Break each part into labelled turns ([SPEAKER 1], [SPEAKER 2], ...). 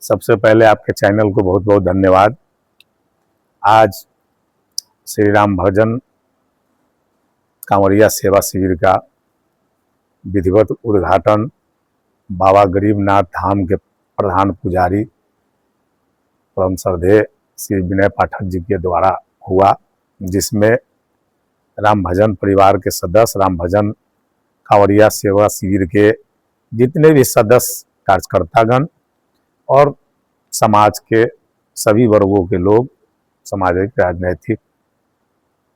[SPEAKER 1] सबसे पहले आपके चैनल को बहुत बहुत धन्यवाद। आज श्री राम भजन कांवरिया सेवा शिविर का विधिवत उद्घाटन बाबा गरीबनाथ धाम के प्रधान पुजारी परम श्रद्धेय श्री विनय पाठक जी के द्वारा हुआ, जिसमें राम भजन परिवार के सदस्य, राम भजन कांवरिया सेवा शिविर के जितने भी सदस्य, कार्यकर्तागण और समाज के सभी वर्गों के लोग, सामाजिक, राजनैतिक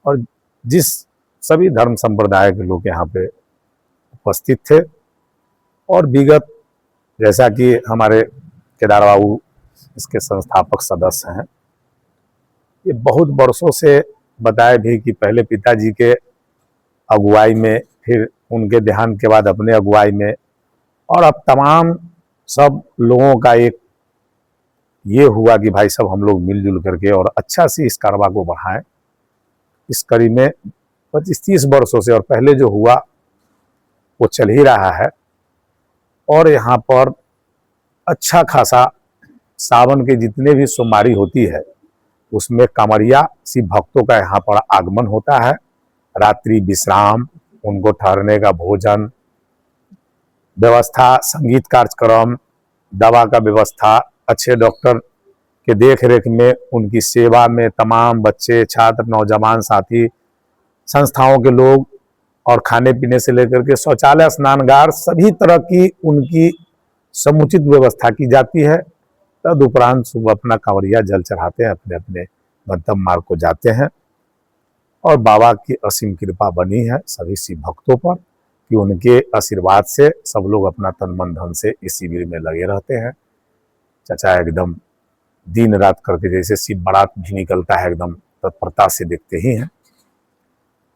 [SPEAKER 1] और जिस सभी धर्म संप्रदाय के लोग यहाँ पे उपस्थित थे। और विगत, जैसा कि हमारे केदार बाबू इसके संस्थापक सदस्य हैं, ये बहुत वर्षों से बताए भी कि पहले पिताजी के अगुवाई में, फिर उनके देहांत के बाद अपने अगुवाई में, और अब तमाम सब लोगों का एक ये हुआ कि भाई सब हम लोग मिलजुल करके और अच्छा से इस कारवा को बढ़ाएं। इस कड़ी में 25-30 वर्षों से, और पहले जो हुआ वो चल ही रहा है। और यहाँ पर अच्छा खासा सावन के जितने भी सोमवारी होती है उसमें कांवरिया शिव भक्तों का यहाँ पर आगमन होता है। रात्रि विश्राम, उनको ठहरने का भोजन व्यवस्था, संगीत कार्यक्रम, दवा का व्यवस्था, अच्छे डॉक्टर के देख रेख में, उनकी सेवा में तमाम बच्चे, छात्र, नौजवान साथी, संस्थाओं के लोग, और खाने पीने से लेकर के शौचालय, स्नानगार, सभी तरह की उनकी समुचित व्यवस्था की जाती है। तदुपरांत सुबह अपना कांवरिया जल चढ़ाते हैं, अपने अपने गंतव्य मार्ग को जाते हैं। और बाबा की असीम कृपा बनी है सभी शिव भक्तों पर कि उनके आशीर्वाद से सब लोग अपना तन मन धन से इस शिविर में लगे रहते हैं। चाचा एकदम दिन रात करके, जैसे शिव बारात भी निकलता है, एकदम तत्परता से देखते ही हैं।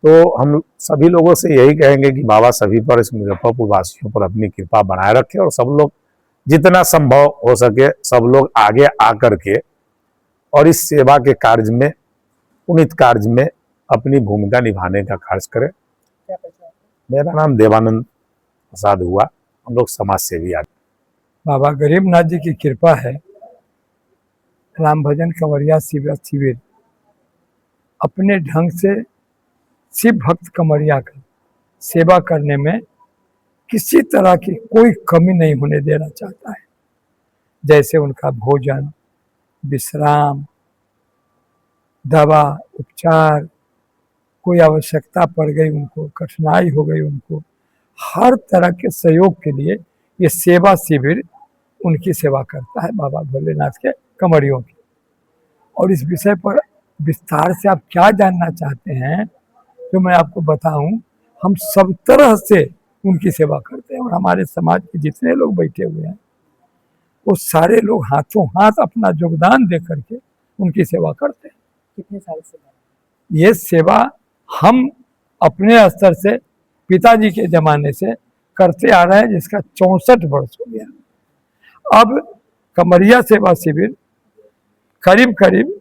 [SPEAKER 1] तो हम सभी लोगों से यही कहेंगे कि बाबा सभी पर, इस मुजफ्फरपुर वासियों पर अपनी कृपा बनाए रखे, और सब लोग जितना संभव हो सके सब लोग आगे आकर के और इस सेवा के कार्य में, पुनीत कार्य में अपनी भूमिका निभाने का कार्य करें। मेरा नाम देवानंद प्रसाद हुआ, हम लोग समाज सेवी आदमी।
[SPEAKER 2] बाबा गरीबनाथ जी की कृपा है। राम भजन कांवरिया शिविर अपने ढंग से शिव भक्त कांवरिया का सेवा करने में किसी तरह की कोई कमी नहीं होने देना चाहता है। जैसे उनका भोजन, विश्राम, दवा, उपचार, कोई आवश्यकता पड़ गई उनको, कठिनाई हो गई उनको, हर तरह के सहयोग के लिए ये सेवा शिविर उनकी सेवा करता है, बाबा भोलेनाथ के कांवरियों की। और इस विषय पर विस्तार से आप क्या जानना चाहते हैं जो मैं आपको बताऊं। हम सब तरह से उनकी सेवा करते हैं, और हमारे समाज के जितने लोग बैठे हुए हैं वो सारे लोग हाथों हाथ अपना योगदान दे करके उनकी सेवा करते हैं।
[SPEAKER 3] कितने साल से
[SPEAKER 2] ये सेवा हम अपने स्तर से पिताजी के जमाने से करते आ रहे हैं, जिसका 64 वर्ष हो गया। अब कांवरिया सेवा शिविर करीब करीब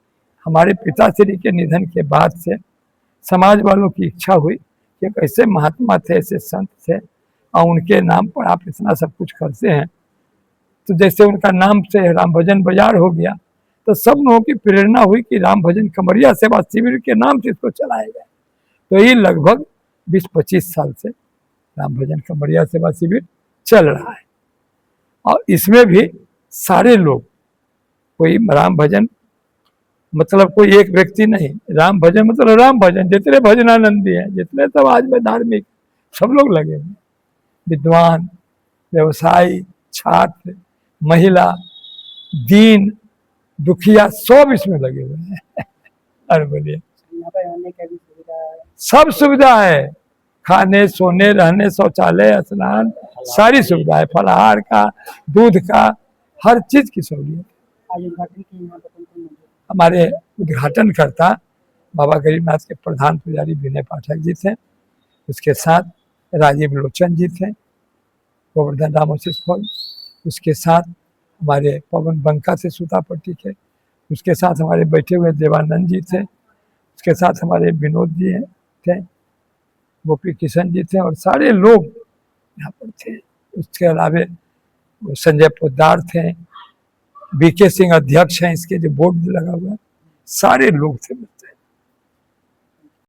[SPEAKER 2] हमारे पिताश्री के निधन के बाद से समाज वालों की इच्छा हुई कि एक ऐसे महात्मा थे, ऐसे संत थे, और उनके नाम पर आप इतना सब कुछ करते हैं, तो जैसे उनका नाम से राम भजन बाजार हो गया, तो सब लोगों की प्रेरणा हुई कि राम भजन कांवरिया सेवा शिविर के नाम से इसको चलाया जाए। तो ये लगभग 20-25 साल से राम भजन कांवरिया सेवा शिविर चल रहा है। और इसमें भी सारे लोग, कोई राम भजन मतलब कोई एक व्यक्ति नहीं, राम भजन मतलब राम भजन, जितने भजनानंदी हैं, जितने समाज में धार्मिक, सब लोग लगे हुए, विद्वान, व्यवसायी, छात्र, महिला, दीन दुखिया, सब इसमें लगे हुए हैं। अरे बोलिए,
[SPEAKER 3] यहाँ पर रहने का भी सुविधा,
[SPEAKER 2] सब सुविधा है, खाने, सोने, रहने, शौचालय, स्नान, सारी सुविधा है, फलाहार का, दूध का, हर चीज की सहूलियत।
[SPEAKER 3] आज उद्घाटन की यहाँ पर कौन-कौन मौजूद है?
[SPEAKER 2] हमारे उद्घाटनकर्ता बाबा गरीबनाथ के प्रधान पुजारी विनय पाठक जी थे, उसके साथ राजीव लोचन जी थे, गोवर्धन राम फल, उसके साथ हमारे पवन बंका से सूतापट्टी के, उसके साथ हमारे बैठे हुए देवानंद जी थे, उसके साथ हमारे विनोद जी थे, गोपी किशन जी थे, और सारे लोग यहाँ पर थे। उसके अलावे संजय पोद्दार थे, बीके सिंह अध्यक्ष हैं इसके, जो बोर्ड लगा हुआ है, सारे लोग थे।